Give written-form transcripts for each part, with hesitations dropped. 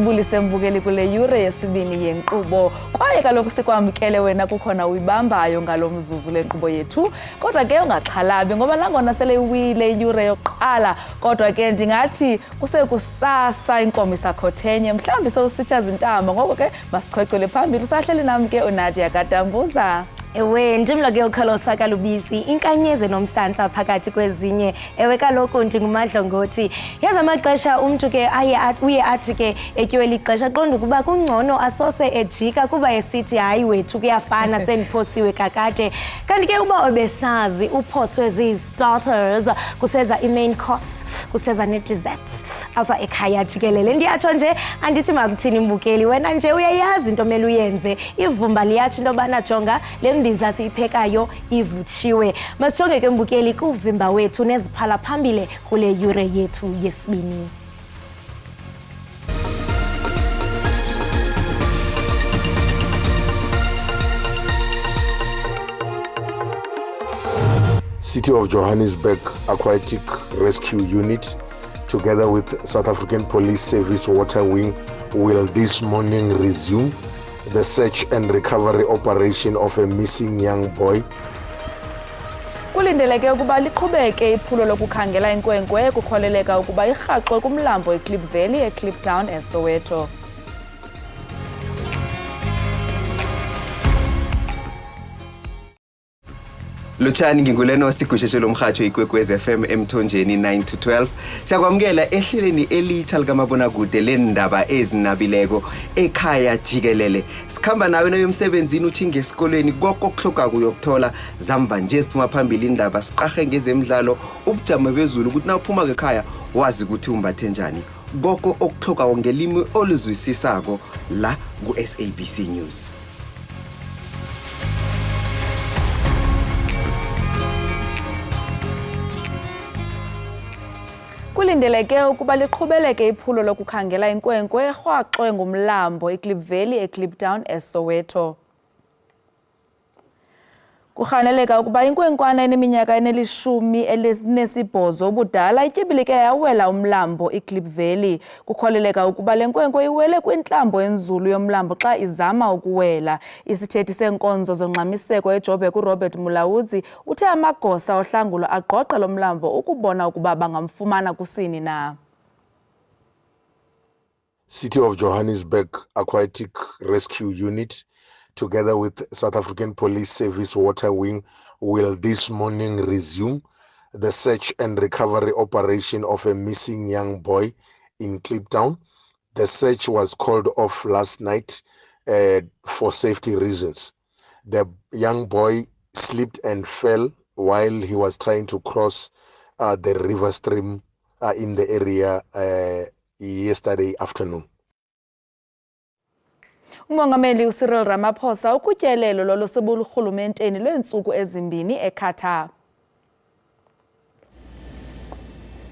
masibulise mbukeli kule yure yesibini yenkqubo kwaye kaloku sikwamkele wena kukhona uyibambayo ngalo mzuzu lenkqubo yethu kodwa ke ungaxhalabi ngoba nangona sele iwile iyure yokuqala kodwa ke ndingathi kusekusasa inkomo isakhothenye mhlawumbi sowusitsha zintamba ngoko ke masichwechwele phambili usahleli nam ke uNadia Katambuza. Ewe ndimlo ke ukhalosa kalubisi inkanyeze nomsantsa phakathi kwezinye ewe kaloku ndingumadlongoti yaza amaxesha umntu ke uye athi ke etyiwela ixesha qonda ukuba kungcono asose ejika kuba esithi hayi wethu kuyafana sendiphosiwe kakade kanti ke uba obesazi uphoswe zi-starters kuseza i-main course kuseza ne-dessert apha ekhaya jikelele ndiyatsho nje andithi makuthini mbukeli wena nje uyayazi into mele uyenze ivumba liyatsho into yobana jonga le mbiza siyiphekayo ivutshiwe masijonge ke mbukeli kuvimba wethu neziphala phambili kule yure yethu yesibini. City of Johannesburg Aquatic Rescue Unit together with South African Police Service Water Wing will this morning resume the search and recovery operation of a missing young boy. Kulindeleke ukuba liqhubeke iphulo lokukhangela inkwenkwe kukholeleka ukuba irhaxwe kumlambo eKlip Valley eKliptown eSoweto. Lutshani nginguleno osigushishe lomrhatsho ikwekwezi FM emthonjeni 9 to 12 siyakwamukela ehleleni elitsha likamabonakude lendaba ezinabileko ekhaya jikelele sikhamba nawe nomsebenzini uthinge esikolweni konke okuhloka kuyokuthola zamba nje siphuma phambili indaba siqahe ngezemidlalo ubujamo bezulu ukuthi na uphuma ekhaya wazi ukuthi umbathe njani konke okuhloka ngelimi oluzwisisako la ku SABC News. Kulindeleke ukuba liqhubeleke iphulo lokukhangela inkwenkwe erhwaxwe ngumlambo eKlip Valley eKliptown eSoweto. Kukhaneleka ukuba inkwenkwana eneminyaka enesibhozo ubudala ityibilike yawela umlambo eKlip Valley. Kukholeleka ukuba le nkwenkwe iwele kwintlambo enzulu yomlambo xa izama ukuwela. Isithethi senkonzo zongxamiseko eJobe kuRobert Mulawudzi uthe amagosa ohlangulo agqogqa lo mlambo ukubona ukuba bangamfumana kusini na. City of Johannesburg Aquatic Rescue Unit together with South African Police Service Water Wing will this morning resume the search and recovery operation of a missing young boy in Kliptown. The search was called off last night for safety reasons. The young boy slipped and fell while he was trying to cross the river stream in the area yesterday afternoon. Umongameli uCyril Ramaphosa ukutyelelo loluseburhulumenteni lweentsuku ezimbini eQatar.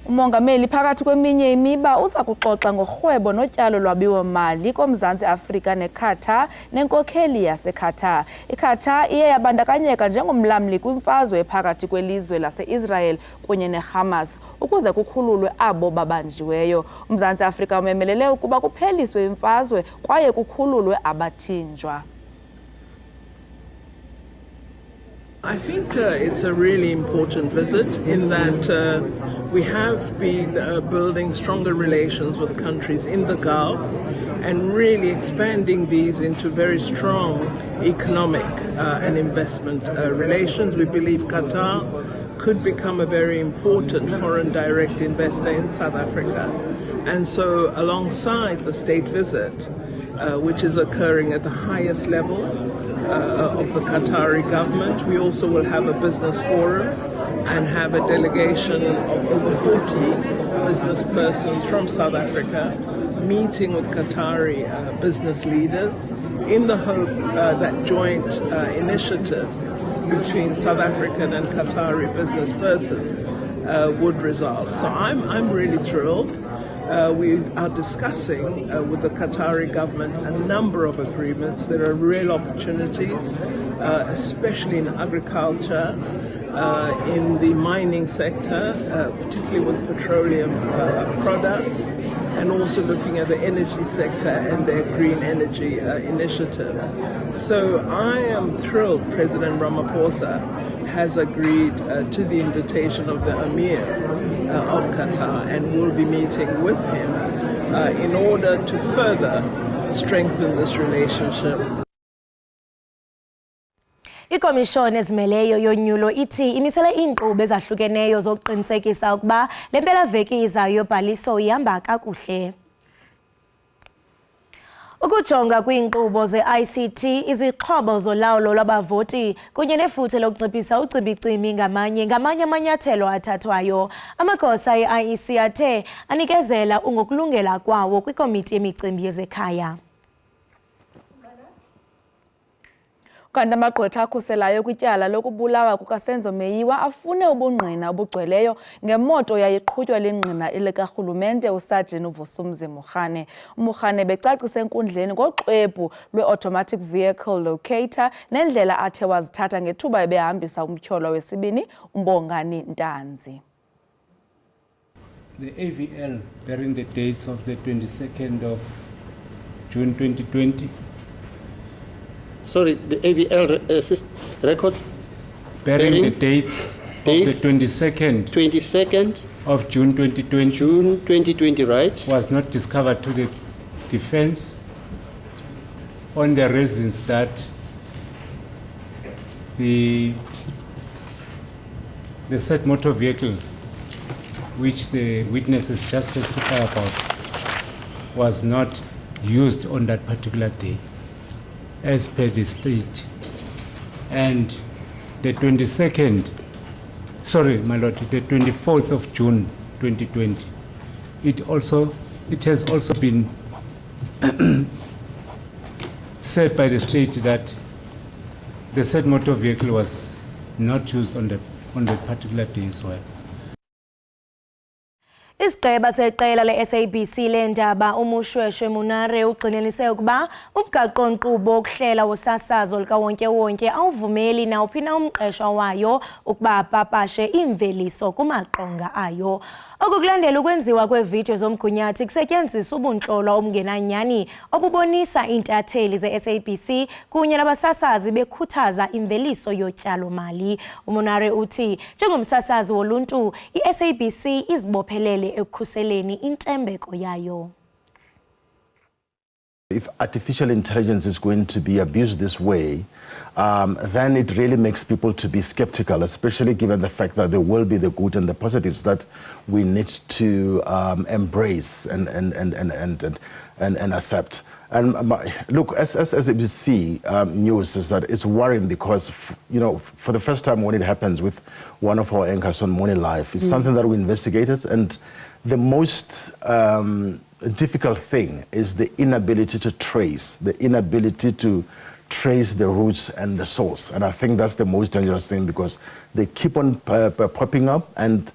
Umongameli phakathi kweminye imiba uza kuxoxa ngorhwebo notyalo lwabiwo-mali koMzantsi Afrika neQatar nenkokheli yaseQatar. iQatar iye yabandakanyeka njengomlamli kwimfazwe phakathi kwelizwe lase-Israel kunye neHamas ukuze kukhululwe abo babanjiweyo. uMzantsi Afrika umemelele ukuba kupheliswe imfazwe kwaye kukhululwe abathinjwa. I think it's a really important visit in that we have been building stronger relations with countries in the Gulf and really expanding these into very strong economic and investment relations. We believe Qatar could become a very important foreign direct investor in South Africa. And so alongside the state visit, which is occurring at the highest level of the Qatari government, we also will have a business forum and have a delegation of over 40 business persons from South Africa meeting with Qatari business leaders in the hope that joint initiatives between South African and Qatari business persons would result. So I'm really thrilled. We are discussing with the Qatari government a number of agreements. There are real opportunities, especially in agriculture, in the mining sector, particularly with petroleum products, and also looking at the energy sector and their green energy initiatives. So I am thrilled President Ramaphosa has agreed to the invitation of the Emir of Qatar, and will be meeting with him in order to further strengthen this relationship. Ikomishoni ezimeleyo yonyulo ithi imisele iinkqubo ezahlukeneyo zokuqinisekisa ukuba le mpelaveki izayo yobhaliso ihamba kakuhle. Ukujonga kwiinkqubo ze-ICT, izixhobo zolawulo lwabavoti kunye nefuthe lokunciphisa ucibicimi ngamanye amanyathelo athathwayo. Amagosa e-IEC athe anikezela ngokulungela kwawo kwikomiti yemicimbi yezekhaya. Kanti amagqwetha akhuselayo kwityala lokubulawa kukaSenzo Meyiwa afune ubungqina obugcweleyo ngemoto yayiqhutywa lingqina elikarhulumente usajeni uVusumuzi Mokgane. Mokgane becacise enkundleni ngoxwebhu lwe-automatic vehicle locator nendlela athe wazithatha ngethuba ebehambisa umtyholwa wesibini uMbongani Ntanzi. The AVL bearing the dates of the 22nd of June 2020. Sorry, the AVL records bearing the dates of the 22nd of June 2020. June 2020, right? Was not discovered to the defense on the reasons that the said motor vehicle, which the witnesses just testified about, was not used on that particular day, as per the state. And the 24th of June 2020, it has also been said by the state that the said motor vehicle was not used on that particular day as well. Isigqeba seqela le-SABC leendaba umushweshwe Munare ugxininise ukuba umgaqo-nkqubo wokuhlela wosasazo likawonke-wonke awuvumeli nawuphi na umqeshwa wayo ukuba apapashe iimveliso kumaqonga ayo. Oku kulandela ukwenziwa kweevidiyo zomgunyathi kusetyenziswa ubuntlolo obungenanyani obubonisa iintatheli ze-SABC kunye nabasasazi bekhuthaza imveliso yotyalo-mali. Umunare uthi njengomsasazi woluntu i-SABC izibophelele ekukhuseleni intembeko yayo. If artificial intelligence is going to be abused this way, then it really makes people to be skeptical, especially given the fact that there will be the good and the positives that we need to embrace and accept. And look, as SABC news is that it's worrying because, you know, for the first time when it happens with one of our anchors on Morning Live, it's something that we investigated, and the most difficult thing is the inability to trace, the roots and the source. And I think that's the most dangerous thing because they keep on popping up and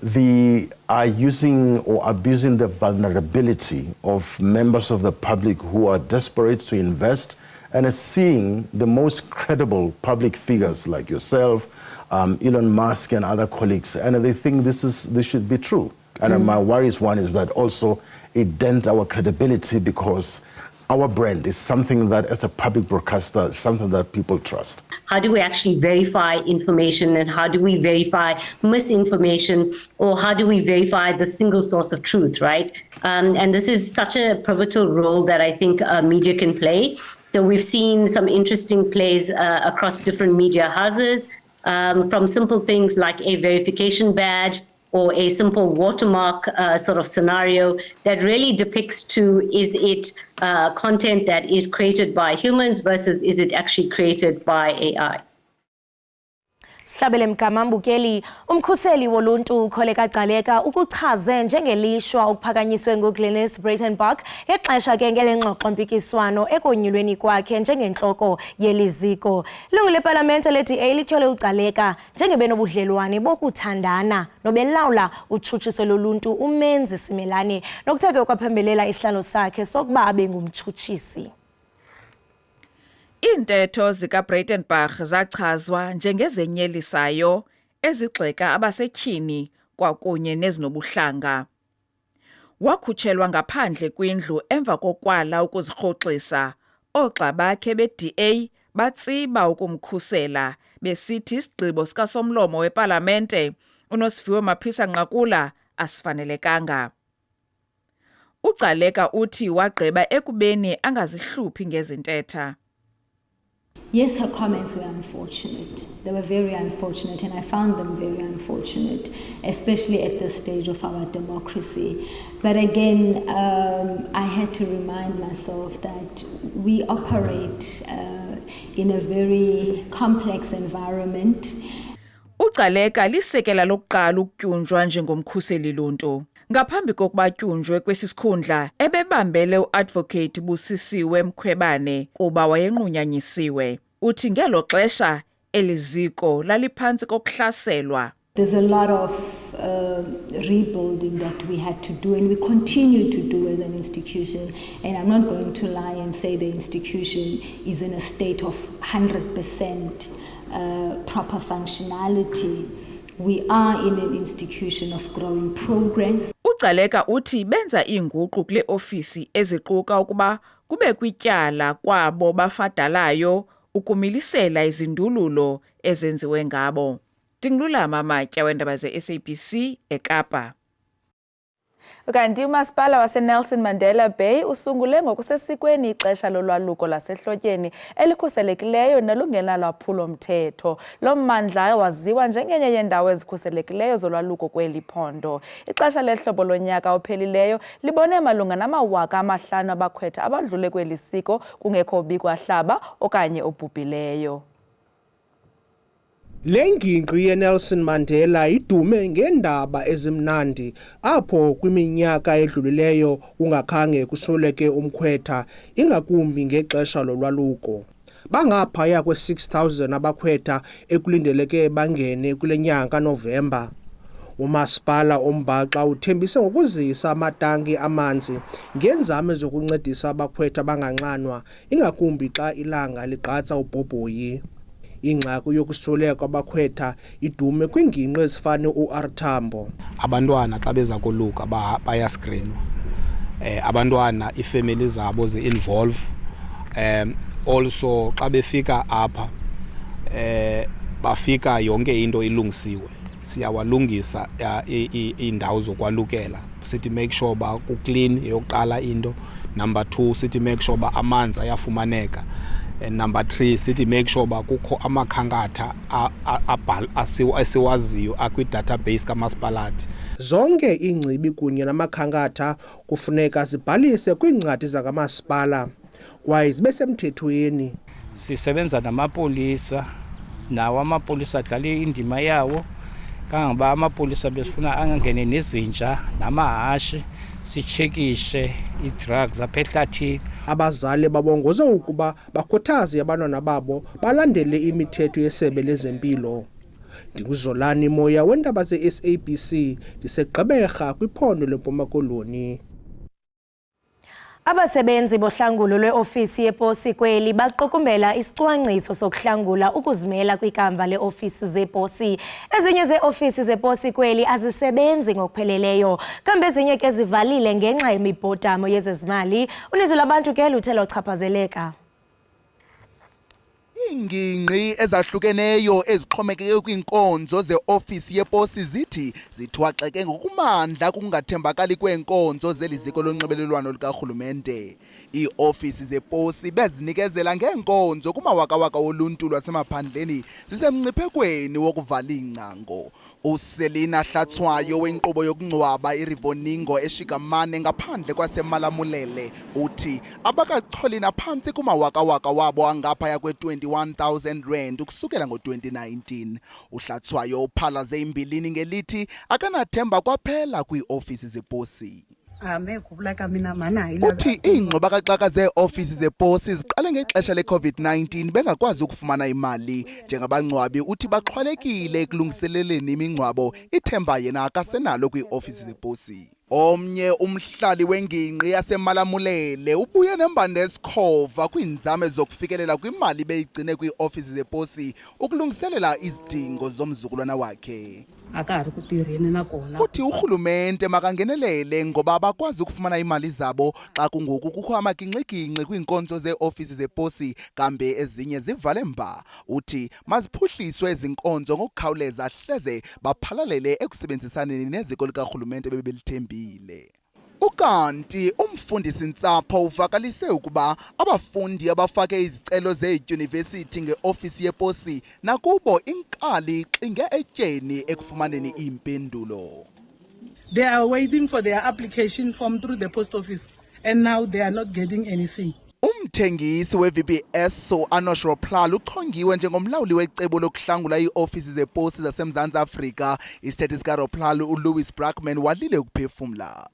they are using or abusing the vulnerability of members of the public who are desperate to invest and are seeing the most credible public figures like yourself, Elon Musk and other colleagues, and they think this should be true. And my worries one is that also it dents our credibility because our brand is something that as a public broadcaster, something that people trust. How do we actually verify information, and how do we verify misinformation, or how do we verify the single source of truth, right? And this is such a pivotal role that I think media can play. So we've seen some interesting plays across different media houses, from simple things like a verification badge or a simple watermark sort of scenario that really depicts is it content that is created by humans versus is it actually created by AI. Sihlabele Mkamambukeli, umkhuseli woluntu uKholeka Gcaleka ukuchaze njengelishwa ukuphakanyiswe nguGlenis Breitenbach ngexesha ke ngelengxoxo mpikiswano ekonyulweni kwakhe njengentloko yeliziko. Ilungu lePalamente le-DA lityhole uGcaleka njengebenobudlelwane bokuthandana nobelawula utshutshiso loluntu umenzi Simelane nokuthe ke kwaphembelela isihlalo sakhe sokuba abe ngumtshutshisi. Iintetho zikaBreitenbach zachazwa njengezenyelisayo, ezigxeka abasetyhini kwakunye nezinobuhlanga. wakhutshelwa ngaphandle kwindlu emva kokwala ukuzirhoxisa. Oogxa bakhe be-DA batsiba ukumkhusela besithi isigqibo sikasomlomo wepalamente uNosiviwe Maphisa-Nqakula asifanelekanga. UGcaleka uthi wagqiba ekubeni angazihluphi ngezintetha. Yes, her comments were unfortunate. They were very unfortunate, and I found them very unfortunate, especially at this stage of our democracy. But again, I had to remind myself that we operate in a very complex environment. UGcaleka lisekela lokuqala ukutyunjwa njengomkhuseli lonto. Ngaphambi kokuba atyunjwe kwesi sikhundla, ebebambele uadvocate Busisiwe Mkhwebane kuba wayenqunyanyisiwe. Uthi ngelo xesha eliziko laliphantsi kokuhlaselwa. There's a lot of rebuilding that we had to do, and we continue to do as an institution. And I'm not going to lie and say the institution is in a state of 100% proper functionality. We are in an institution of growing progress. UGcaleka uthi benza iinguqu kule ofisi eziquka ukuba kube kwityala kwabo bafadalayo ukumilisela izindululo ezenziwe ngabo. Ndingulama Matya weendaba ze-SABC eKapa. Kanti umasipala waseNelson Mandela Bay usungule ngokusesikweni ixesha lolwaluko lasehlotyeni elikhuselekileyo nelungenalwaphulo-mthetho. Lo mmandla waziwa njengenye yeendawo ezikhuselekileyo zolwaluko kweli phondo. Ixesha lehlobo lonyaka ophelileyo libone malunga nama-5,000 abakhwetha abadlule kweli siko kungekho bikwahlaba okanye obhubhileyo. Le ngingqi yeNelson Mandela idume ngeendaba ezimnandi apho kwiminyaka edlulileyo ungakhange kusoleke umkhwetha ingakumbi ngexesha lolwaluko. Bangaphaya kwe-6,000 abakhwetha ekulindeleke bangene kule nyanga Novemba. Umasipala oMbaxa uthembise ngokuzisa amatanki amanzi ngeenzame zokuncedisa abakhwetha banganxanwa ingakumbi xa ilanga ligqatsa ubhobhoyi. Ingxaki yokusoleka kwabakhwetha idume kwiingingqi ezifana uArthambo. Abantwana xa beza koluka bayaskrinwa. Abantwana ifamily zabo ze-involve. Also xa befika apha bafika yonke into ilungisiwe. Siyawalungisa iindawo zokwalukela. Sithi make sure ba ku-clean yokuqala into. Number 2 sithi make sure ba amanzi ayafumaneka. And number 3 sithi make sure ba kukho amakhankatha asiwaziyo akwi-database kamasipalathi. Zonke iingcibi kunye namakhankatha kufuneka zibhalise kwiincwadi zakamasipala kwaye zibe semthethweni. Sisebenza namapolisa, nawo amapolisa adlale indima yawo kangangoba amapolisa besifuna angangene nezinja namahashi sitshekishe ii-drugs apha ehlathini. Abazali babongoza ukuba bakhuthaze abantwana babo balandele imithetho yeSebe lezeMpilo. NdinguZolani Moya weendaba ze-SABC ndiseGqeberha kwiphondo leMpuma Koloni. Abasebenzi bohlangulo lweofisi yeposi kweli baqukumbela isicwangciso sokuhlangula ukuzimela kwikamva leofisi zeposi. Ezinye zeofisi zeposi kweli azisebenzi ngokupheleleyo, kambe ezinye ke zivalile ngenxa yemibhodamo yezezimali. Uninzi lwabantu ke luthe lwachaphazeleka. Iingingqi ezahlukeneyo ezixhomekeke kwiinkonzo zeofisi yeposi zithi zithwaxeke ngokumandla kungathembakali kweenkonzo zeliziko lonxibelelwano likarhulumente. Iiofisi zeposi bezinikezela ngeenkonzo kumawakawaka oluntu lwasemaphandleni zisemngciphekweni wokuvala iingcango. uSelina Hlatswayo wenkqubo yokungcwaba iRivoningo eShikamane ngaphandle kwaseMalamulele uthi abakacholi naphantsi kumawakawaka wabo angaphaya kwe-21,000 rand ukusukela ngo-2019. uHlatswayo uphalaze imbilini ngelithi akanathemba kwaphela kwiiofisi zeposi. Uthi iingxubakaxaka zeeofisi zeposi ziqale ngexesha le-COVID-19 bengakwazi ukufumana imali. Njengabangcwabi uthi baxhwalekile ekulungiseleleni imingcwabo, ithemba yena akasenalo kwiiofisi zeposi. Omnye umhlali wengingqi yaseMalamulele ubuye nembande esikhova kwiinzame zokufikelela kwimali beyigcine kwiiofisi zeposi ukulungiselela izidingo zomzukulwana wakhe. uthi urhulumente makangenelele ngoba abakwazi ukufumana imali zabo xa kungoku kukho amaginxiginxi kwiinkonzo zeeofisi zeposi kambe ezinye zivale mba. Uthi maziphuhliswe ezi nkonzo ngokukhawuleza hleze baphalalele ekusebenzisaneni neziko likarhulumente bebelithembile. Ukanti umfundisi-ntsapho uvakalise ukuba abafundi abafake izicelo zeedyunivesithi ngeofisi yeposi nakubo inkali xinge etyeni ekufumaneni iimpendulo. They are waiting for their application form through the post office and now they are not getting anything. Umthengisi we-VBS Anosh Roplal uchongiwe njengomlawuli wecebo lokuhlangula iiofisi zeposi zaseMzantsi Afrika. Isithethe sikaRoplal uLouis Brackman walile ukuphefumla.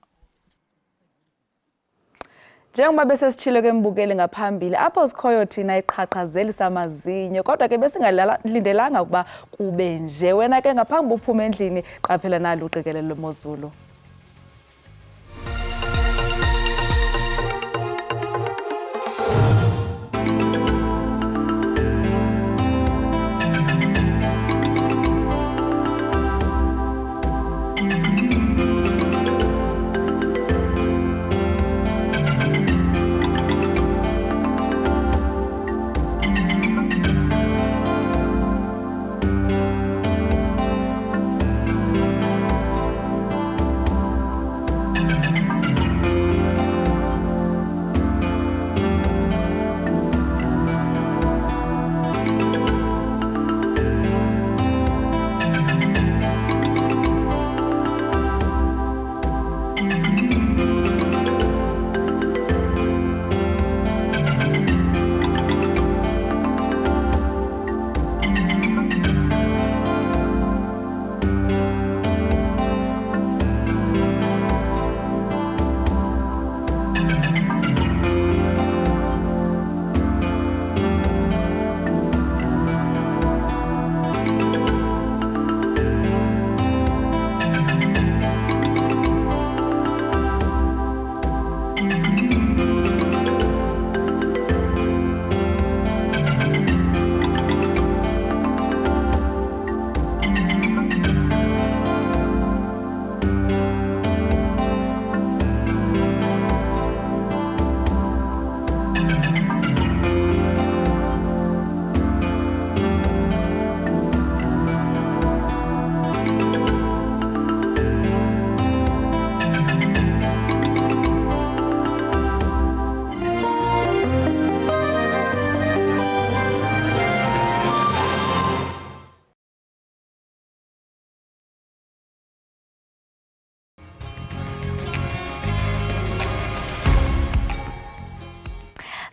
Njengoba besesitshilo ke mbukeli ngaphambili apho sikhoyo thina iqhaqhazelisa amazinyo kodwa ke besingalindelanga ukuba kube nje. Wena ke ngaphambi uphume endlini qaphela nalo uqikelelo lwemozulu.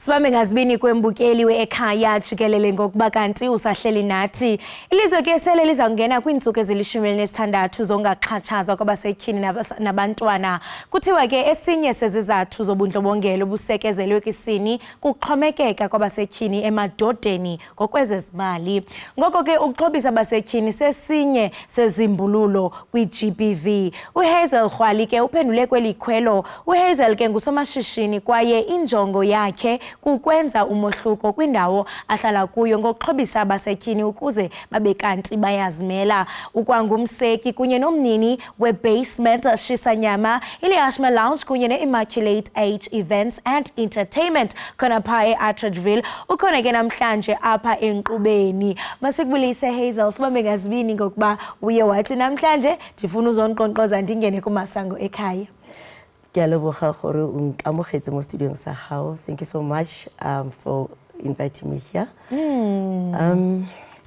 Sibambe ngazibini kwembukeli we-Ekhaya Jikelele ngokuba kanti usahleli nathi. Ilizwe ke sele liza kungena kwiintsuku ezili-16 zongaxhatshazwa kwabasetyhini nabantwana. Kuthiwa ke esinye sezizathu zobundlobongela obusekezelwe kwisini kuxhomekeka kwabasetyhini emadodeni ngokwezezimali. Ngoko ke ukuxhobisa abasetyhini sesinye sezimbululo kwi-GBV. uHazel Khwali ke uphendule kweli khwelo. uHazel ke ngusomashishini kwaye injongo yakhe kukwenza umohluko kwindawo ahlala kuyo ngokuxhobisa abasetyhini ukuze babe kanti bayazimela. Ukwangumseki kunye nomnini we-Basement Shisanyama, iLiashma Lounge kunye ne-Immaculate Age Events and Entertainment khona pha e-Atteridgeville. Ukhona ke namhlanje apha enkqubeni. Masikubulise Hazel, sibambe ngazibini ngokuba uye wathi namhlanje ndifuna uzonkqonkqoza ndingene kumasango ekhaya. Thank you so much for inviting me here.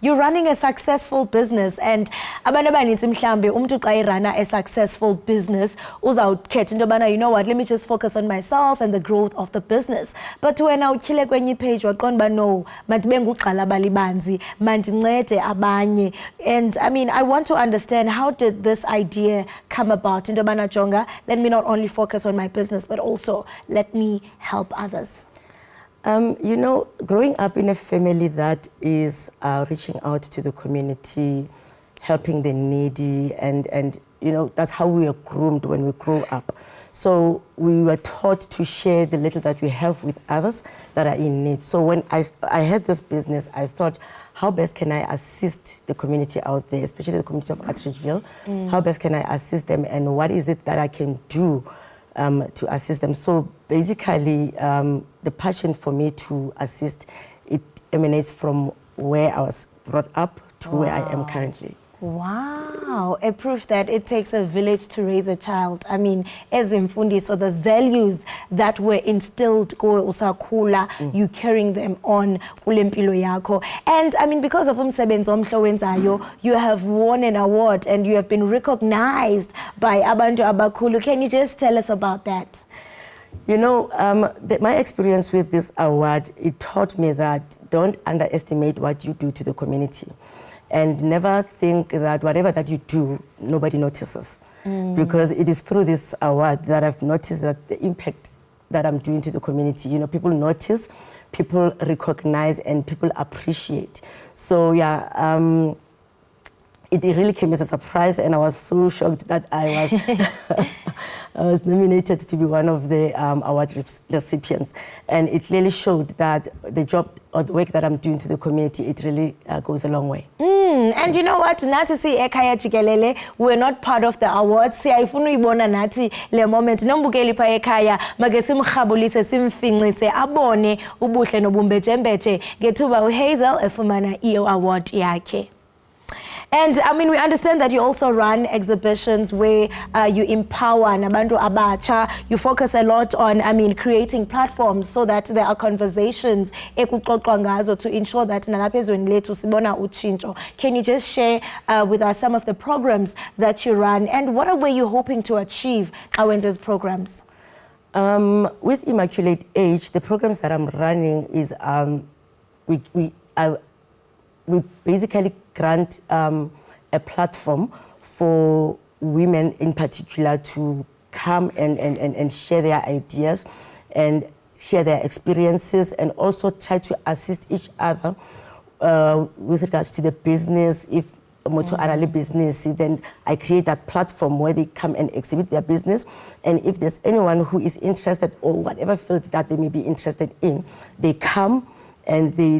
You're running a successful business, and abantu abaninzi mhlambe umuntu xa irana a successful business uzawukhetha into yobana, you know what, let me just focus on myself and the growth of the business. But wena utyhile kwenye page waqonda uba no, mandibe ngugqala balibanzi, mandincede abanye. And I mean, I want to understand, how did this idea come about? Into yobana jonga, let me not only focus on my business but also let me help others. You know, growing up in a family that is reaching out to the community, helping the needy, and that's how we are groomed when we grow up. So we were taught to share the little that we have with others that are in need. So when I had this business, I thought, how best can I assist the community out there, especially the community of Atteridgeville? How best can I assist them, and what is it that I can do to assist them? So basically, the passion for me to assist, it emanates from where I was brought up to where I am currently. Wow, a proof that it takes a village to raise a child. I mean, as in Fundi, so the values that were instilled ko usakhula, you carrying them on kulempilo yakho. And I mean, because of umsebenzi omhle wenzayo, you have won an award and you have been recognized by abantu abakhulu. Can you just tell us about that? My experience with this award, it taught me that don't underestimate what you do to the community. And never think that whatever that you do, nobody notices. Because it is through this award that I've noticed that the impact that I'm doing to the community, people notice, people recognize, and people appreciate. So yeah, it really came as a surprise, and I was so shocked that I was nominated to be one of the award recipients. And it really showed that the job or the work that I'm doing to the community, it really goes a long way. And you know what? Nathi si Ekhaya Jikelele, we're not part of the awards. Siyayifuna uyibona nathi le moment. Nombukeli pa Ekhaya, make simkhabulise simfinqise abone ubuhle nobumbejembeje ngethuba uHazel efumana iyo award yakhe. And I mean, we understand that you also run exhibitions where you empower nabantu abacha. You focus a lot on, creating platforms so that there are conversations ekuxoxwa ngazo to ensure that nalapha ezweni lethu sibona utshintsho. Can you just share with us some of the programs that you run, and what were you hoping to achieve when these programs? With Immaculate Age, the programs that I'm running is we basically grant a platform for women in particular to come and share their ideas and share their experiences, and also try to assist each other with regards to the business. If Moto Arale business, then I create that platform where they come and exhibit their business. And if there's anyone who is interested, or whatever field that they may be interested in, they come and they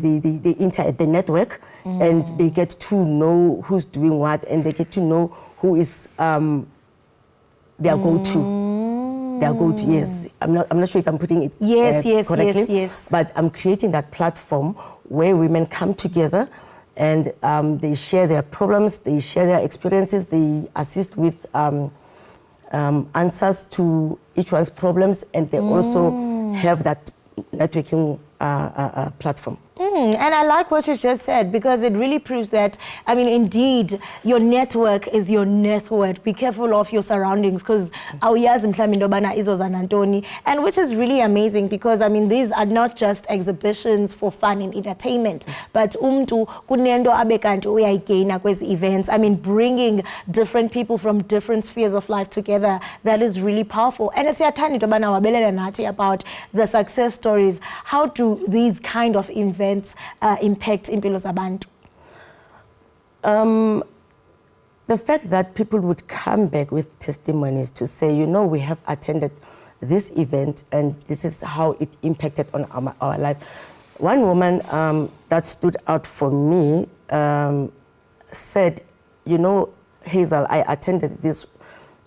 enter at the network, and they get to know who's doing what, and they get to know who is their go-to. Their go-to, yes. I'm not sure if I'm putting it correctly. Yes. But I'm creating that platform where women come together and they share their problems, they share their experiences, they assist with answers to each one's problems, and they also have that networking platform. And I like what you just said, because it really proves that, indeed, your network is your net worth. Be careful of your surroundings, because and which is really amazing, because these are not just exhibitions for fun and entertainment, but kunento abekanti uyayigena kwezi events. Bringing different people from different spheres of life together, that is really powerful. And siyathanda into yobana wabelele nathi about the success stories. How do these kind of events impact impilo zabantu? The fact that people would come back with testimonies to say, we have attended this event and this is how it impacted on our life. One woman that stood out for me said, Hazel, I attended this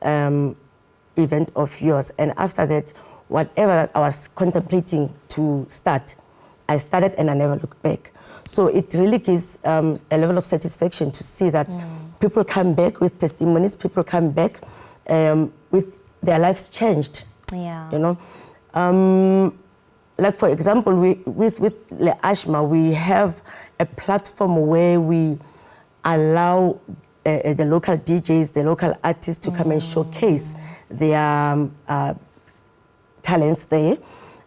event of yours, and after that, whatever I was contemplating to start, I started and I never looked back. So it really gives a level of satisfaction to see that people come back with testimonies, people come back with their lives changed. Yeah. Like for example, with Le Ashma, we have a platform where we allow the local DJs, the local artists to come and showcase their talents there.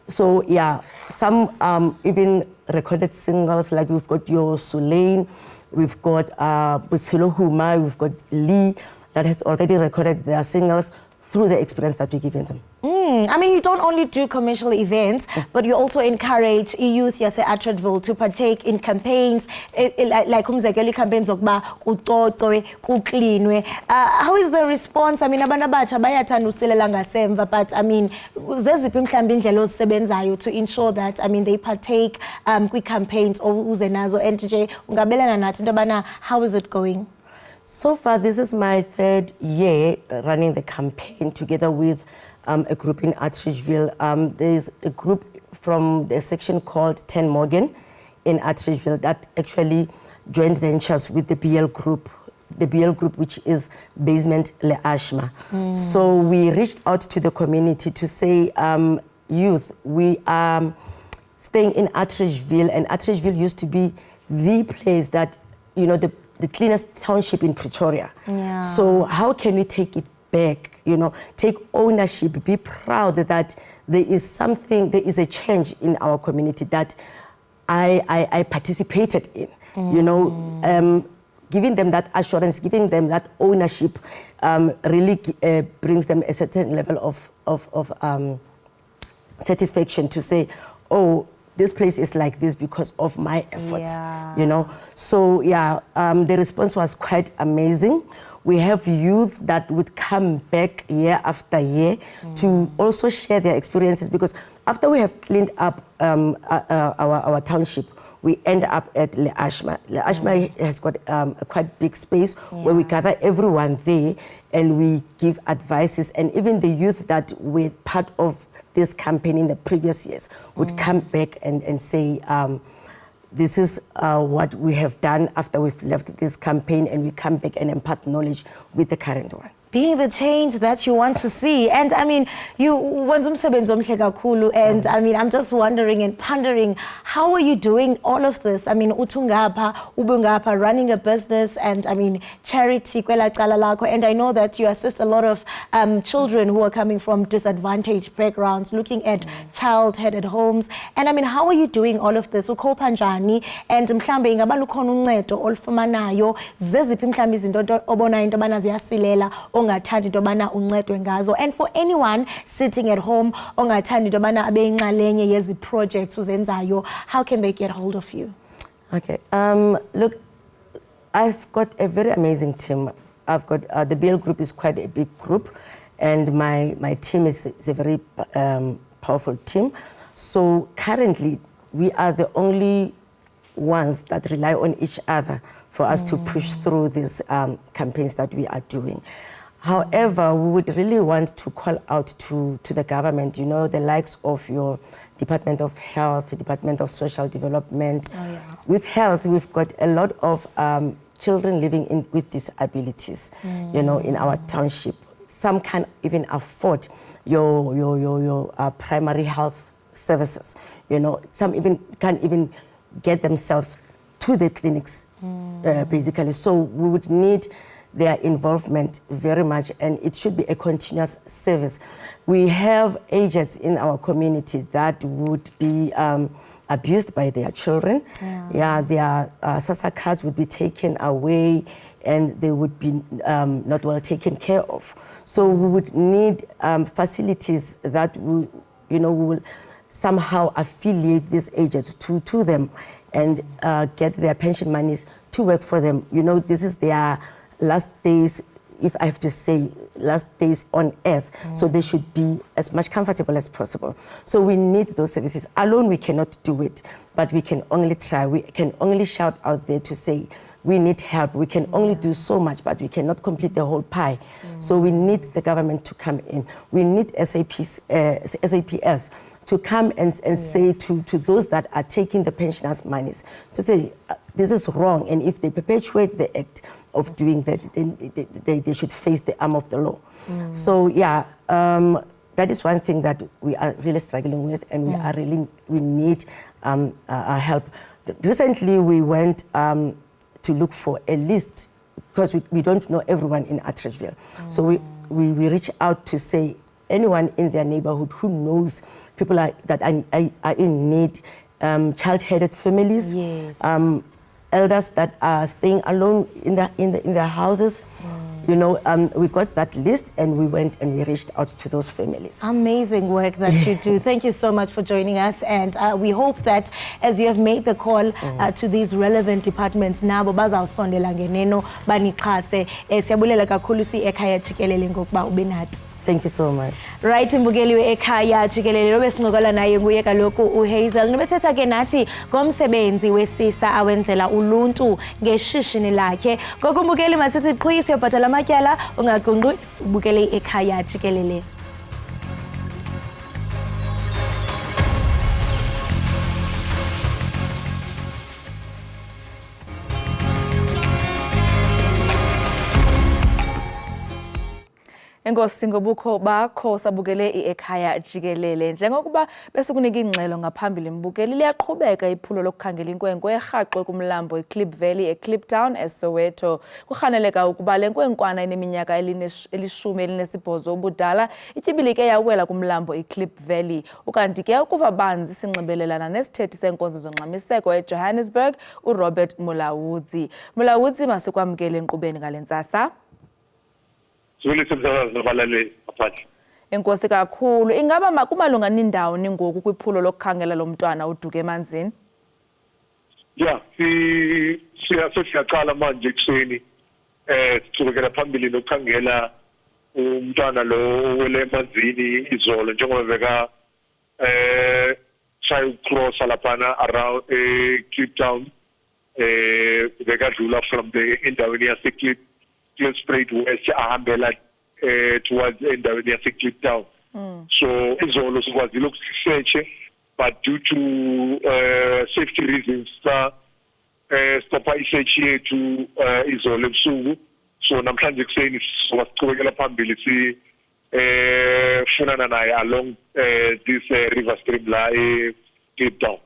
So yeah, some even recorded singles, like we've got Yo Sulain, we've got Busilo Huma, we've got Lee, that has already recorded their singles. through the experience that we're giving them. I mean, you don't only do commercial events, but you also encourage youth yase-Atteridgeville to partake in campaigns, like umzekelo campaigns zokuba kucocwe, kuklinwe. How is the response? I mean, abantu abatsha bayathanda usilela ngasemva, but I mean, zeziphi mhlawumbe indlela ozisebenzayo to ensure that, I mean, they partake kwi-campaigns uze nazo, and nje ungabelana nathi into yobana how is it going? So far, this is my 3rd year running the campaign together with a group in Atteridgeville. There's a group from the section called 10 Morgan in Atteridgeville that actually joint ventures with the BL group. The BL group, which is Basement Le Ashma. So we reached out to the community to say, youth, we are staying in Atteridgeville, and Atteridgeville used to be the place that, you know, the cleanest township in Pretoria. So how can we take it back, you know, take ownership, be proud that there is something, there is a change in our community that I participated in, you know, giving them that assurance, giving them that ownership really brings them a certain level of satisfaction to say, oh, this place is like this because of my efforts, you know. So yeah, the response was quite amazing. We have youth that would come back year after year to also share their experiences, because after we have cleaned up our township, we end up at Le Ashma. Le Ashma has got a quite big space where we gather everyone there and we give advices, and even the youth that were part of this campaign in the previous years would come back and say, this is what we have done after we've left this campaign, and we come back and impart knowledge with the current one. Being the change that you want to see. And I mean, you wenza umsebenzi omhle kakhulu, and I mean, I'm just wondering and pondering, how are you doing all of this? I mean, utungapa, ubungapa, running a business, and I mean, charity, kwela cala lakho, and I know that you assist a lot of children who are coming from disadvantaged backgrounds, looking at child-headed homes. And I mean, how are you doing all of this? Ukhopha njani? And mhlambe ingaba lukhona uncedo olufumanayo, zeziphi mhlambe izinto obonayo into yobana ziyasilela ongathandi into yobana uncedwe ngazo? And for anyone sitting at home ongathandi into yobana abe yinxalenye yezi projects uzenzayo, how can they get hold of you? Okay, look, I've got a very amazing team. I've got, the BL group is quite a big group, and my team is a very powerful team. So currently, we are the only ones that rely on each other for us to push through these campaigns that we are doing. However, we would really want to call out to the government, you know, the likes of your Department of Health, Department of Social Development. With health, we've got a lot of children living with disabilities, you know, in our township. Some can't even afford your primary health services, you know. Some even can't even get themselves to the clinics, basically. So we would need their involvement very much, and it should be a continuous service. We have agents in our community that would be abused by their children. Their SASA cards would be taken away, and they would be not well taken care of. So we would need facilities that we will somehow affiliate these agents to them and get their pension monies to work for them. You know, this is their last days, if I have to say, last days on earth. So they should be as much comfortable as possible. So we need those services. Alone we cannot do it, but we can only try. We can only shout out there to say, we need help. We can only do so much, but we cannot complete the whole pie. So we need the government to come in. We need SAPS to come and say to those that are taking the pensioners' monies, to say, this is wrong, and if they perpetuate the act of doing that, then they should face the arm of the law. So yeah, that is one thing that we are really struggling with, and we need help. Recently, we went to look for a list, because we don't know everyone in Atteridgeville. So we reach out to say, anyone in their neighborhood who knows people that are in need, child-headed families, elders that are staying alone in their houses. you know, we got that list and we went and we reached out to those families. Amazing work that you do. Thank you so much for joining us, and we hope that as you have made the call to these relevant departments, nabo bazawusondela ngeneno banixhase. Siyabulela kakhulu Ekhaya Jikelele ngokuba ube nathi. Thank you so much. Right, mbukeli we-Ekhaya Jikelele lo besincokola naye nguye kaloku uHazel. Nobethetha ke nathi ngomsebenzi wesisa awenzela uluntu ngeshishini lakhe. Ngoko mbukeli masithi qhuyise ubhatala amatyala ungagungqi ubukele Ekhaya Jikelele. Enkosi ngobukho bakho sabukele Ekhaya Jikelele. Njengokuba besikunika ingxelo ngaphambili mbukeli liyaqhubeka iphulo lokukhangela inkwenkwe erhaqwe kumlambo eClip Valley eCliptown eSoweto. Kufaneleka ukuba le nkwenkwana eneminyaka eli-18 ubudala ityibilike yawela kumlambo eClip Valley. Ukanti ke ukuva banzi sinxibelelana nesithethi senkonzo zongxamiseko eJohannesburg uRobert Mulawudzi. Mulawudzi masikwamkele enkqubeni ngalentsasa. Enkosi kakhulu. Ingaba kumalunga nindawo ningoku kwiphulo lokukhangela lo mntwana uduke emanzini? Yeah, siyaqala manje kuseni sichubekela phambili nokukhangela umntwana lo wele emanzini izolo njengoba beka try cross laphana around Cape bekadlula from the endaweni yaseClip straight west ahambela towards endaweni yaseCliptown. So izolo sikwazile ukusearch, but due to safety reasons stoppa isearch yethu izolo ebusuku. So namhlanje kuseni siqhubekela phambili si funana naye along this river stream la eCliptown.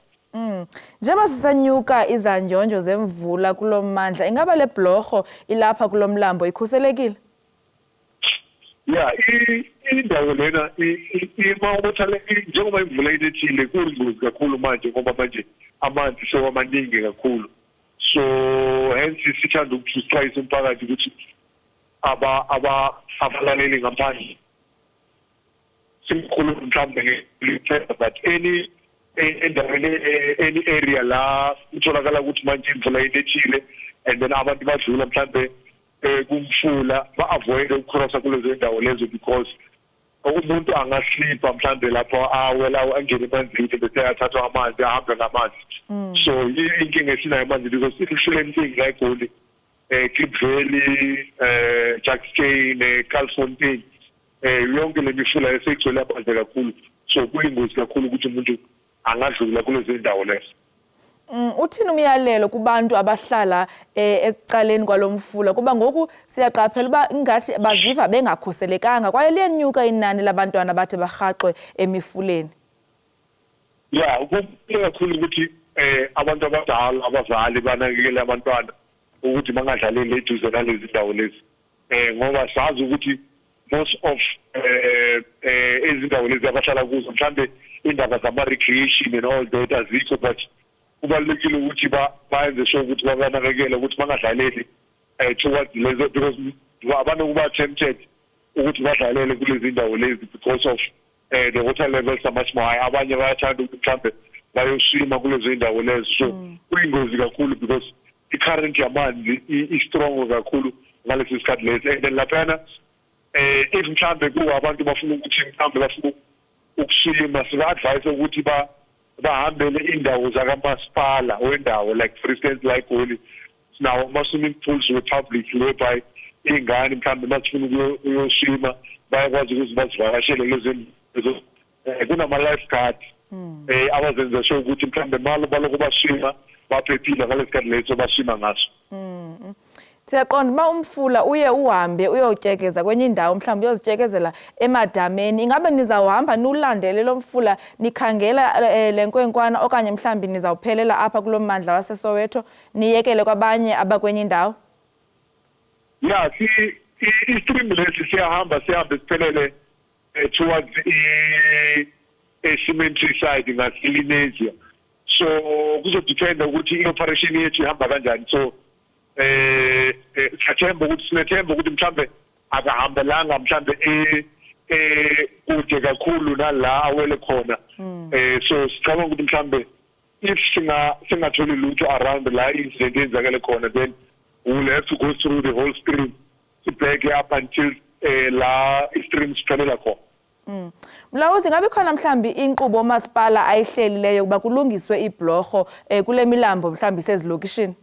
Njengoba sisanyuka izanjonjo zemvula kulommandla, ingaba le blorho ilapha kulomlambo ikhuselekile? Yeah, indawo lena imawuthale njengoba imvula inethile kungozi kakhulu manje ngoba manje amanzi sewamaningi kakhulu. So hence sithanda ukuxwayisa umphakathi ukuthi abalaleli ngaphandle simkhulu mhlambe nge but any area la utholakala ukuthi manje imvula inethile and then abantu badlula mhlambe kumfula ba-avoid ukukrossa kulezo ndawo lezo because umuntu angaslipa mhlambe lapho awela angene emanzini bese ayathathwa amanzi ahambe ngamanzi. So inkinga esinayo manje because i-thing la eGoli Cape Valley Jackson Calfontein yonke le mifula esegcwele amanzi kakhulu, so kuyingozi kakhulu ukuthi umuntu angadlula kulezo ndawo lezo. Uthini umyalelo kubantu abahlala ekucaleni kwalomfula kuba ngoku siyaqaphela uba ingathi baziva bengakhuselekanga kwaye liyenyuka inani labantwana bathi barhaqwe emifuleni? Yeah, kubaluleke kakhulu ukuthi abantu abadala abazali banakekele abantwana ukuthi bangadlaleli eduze nalezi ndawo lezi. Ngoba sazi ukuthi most of ezindawo lezi abahlala kuzo mhlambe indaba zama-recreation and all that azikho, but kubalulekile ukuthi bayenze sure ukuthi banakekele ukuthi bangadlaleli towards lezo because abantu kuba tempted ukuthi badlalele kulezi ndawo lezi because of the water levels are much more high. Abanye bayathanda ukuthi mhlambe bayoswima kulezo ndawo lezo, so kuyingozi kakhulu because i-current yamanzi i-strong kakhulu ngalesi sikhathi lesi. And then laphana if mhlambe kuwabantu bafuna ukuthi mhlambe bafuna ukuswima siba-advise ukuthi bahambele indawo zakamasipala wendawo, like for instance like Goli sinawo ama-swimming pools we-public whereby iy'ngane mhlambe masifuna ukuyoswima bayakwazi ukuthi bazivakashele lezo kunama-lifeguard abazenza sure ukuthi mhlambe malo baloko baswima baphephile ngalesi sikhathi leso baswima ngaso. Siyaqonda uba umfula uye uhambe uyotyekeza kwenye indawo mhlawumbi uyozityekezela emadameni. Ingabe nizawuhamba niwulandele lo mfula nikhangela le nkwenkwana okanye mhlawumbi nizawuphelela apha kulo mmandla waseSoweto niyekele kwabanye abakwenye indawo? Yeah, i-stream lesi sihambe siphelele towards cemetery side ngaseLenasia. So kuzodependa ukuthi i-operation yethu ihamba kanjani. So siyathemba ukuthi sinethemba ukuthi mhlambe akahambelanga mhlambe kude kakhulu nala awele khona so sicabanga ukuthi mhlambe if singatholi lutho around la incident enzakele khona then we will have to go through the whole stream to back up until la stream siphelela khona. Mlawuzi ngabe khona mhlambi inqubo omasipala ayihlelileyo kuba kulungiswe ibhlorho kule milambo mhlambi sezilokishini?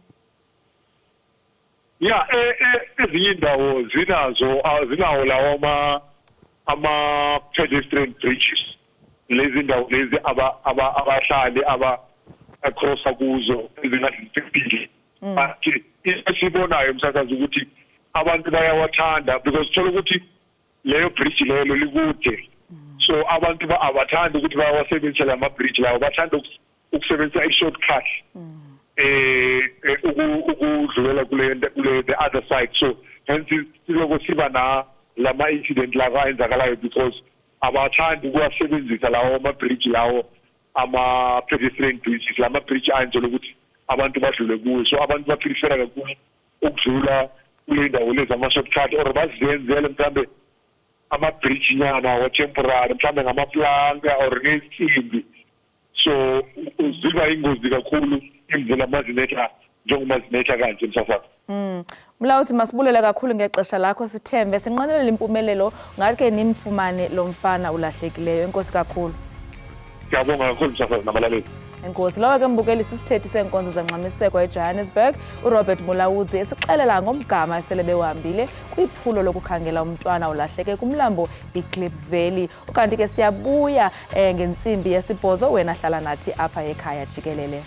Yeah, ezinye indawo zinawo lawo ama-pedestrian bridges. Lezi indawo lezi abahlali acrossa kuzo ezingadlulile. But isibonayo umsakazi ukuthi abantu bayawathanda because thola ukuthi leyo bridge leyo likude. So abantu abathanda ukuthi bayawasebenzisa la ma-bridge lawo, bathanda ukusebenzisa i-shortcut. Ukudlulela kule the other side, so hence siloko siba na lama incident la ayenzakalayo because abathandi ukuwasebenzisa lawo ama-bridge lawo ama-pedestrian bridges, lama bridge ayenzela ukuthi abantu badlule kuwo, so abantu baprefera kakhulu ukudlula kule ndawo lezi ama-shortcut or bazenzele mhlambe ama-bridge nyana wa-temporary mhlambe ngamaplanka or ngezinsimbi, so ziba ingozi kakhulu imvula mazinetha njengoba zinetha kanje msafaka. Mlawuzi masibulele kakhulu ngexesha lakho, sithembe sinqanele impumelelo ngake nimfumane lo mfana ulahlekileyo. Enkosi kakhulu. Ngiyabonga kakhulu msafaka nabalaleli. Enkosi. Lowo ke mbukeli sisithethi senkonzo zangxamiseko eJohannesburg, uRobert Mulawuzi esixelela ngomgama esele bewahambile kwiphulo lokukhangela umntwana ulahleke kumlambo iKlip Valley. Ukanti ke siyabuya ngentsimbi yesibhozo wena hlala nathi apha ekhaya Jikelele.